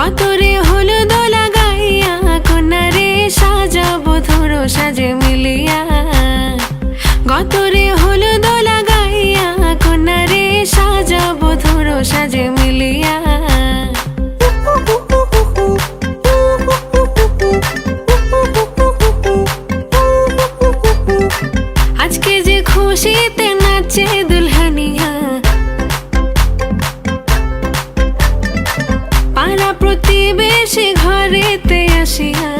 গতরে হলুদ লাগাইয়া কন্যারে সাজাবো ধরো সাজে মিলিয়া। গতরে হলুদ লাগাইয়া কন্যারে সাজাবো ধরো সাজে মিলিয়া। আজকে যে খুশিতে নাচে দুলহানিয়া, পাড়া প্রতিবেশী ঘরেতে আসিয়া।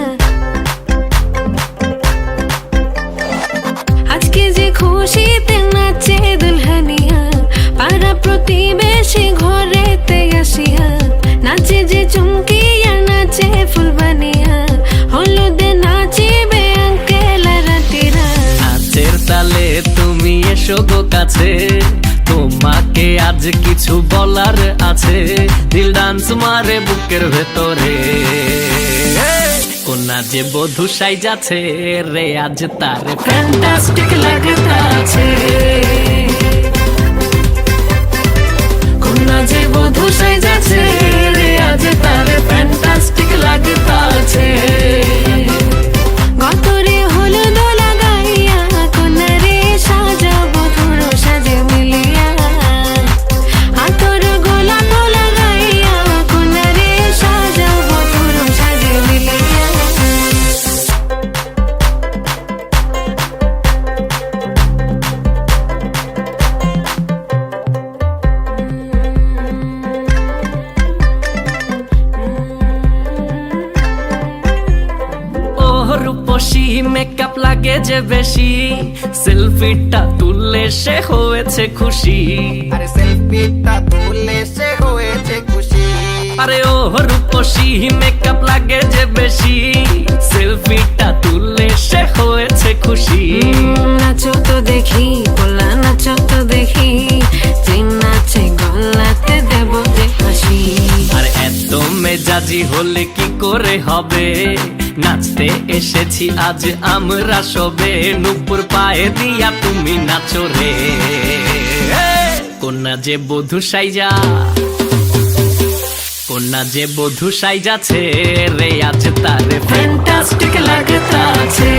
আজকে যে খুশিতে নাচে দুলহানিয়া, পাড়া প্রতিবেশী ঘরেতে আসিয়া। নাচে যে চুমকিয়া নাচে ফুলবানিয়া, হলুদে নাচিবে আঙ্কেল রাতিরা। নাচের তালে তুমি এসো গো কাছে, তোমাকে আজ কিছু বলার আছে। দিল ডান্স মারে বুকের ভেতরে, কোনা যে বধূ সাইজাছে রে আজ তার ফ্যান্টাস্টিক লাগতাছে। কোনা যে বধূ সাইজাছে রে আজ তার ফ্যান্টাস্টিক লাগতাছে। গতরে হলুদ লাগাইয়া কন্যারে সাজাবো ধরো সাজে মিলিয়া। হাতর গোলাপ লাগাইয়া কন্যারে সাজাবো ধরো সাজে মিলিয়া। রূপসী মেকআপ লাগে যে বেশি, সেলফিটা তুললে সে হয়েছে খুশি। আরে সেলফিটা তুললে সে হয়েছে খুশি। আরে ও রূপসী মেকআপ লাগে যে বেশি, সেলফিটা তুললে সে হয়েছে খুশি। নাচো তো দেখি পোলা, নাচো তো দেখি, যে নাচে গলাতে দেব যে হাসি। আর এত মেজাজি হলে কি করে হবে, নাচতে এসেছি আজ আমরা সবে। নুপুর পায়ে দিয়া তুমি নাচো রে, কোনা যে বধূ সাইজা, কোনা যে বধূ সাইজাছে রে আজ তার ফ্যান্টাস্টিক লাগতাছে।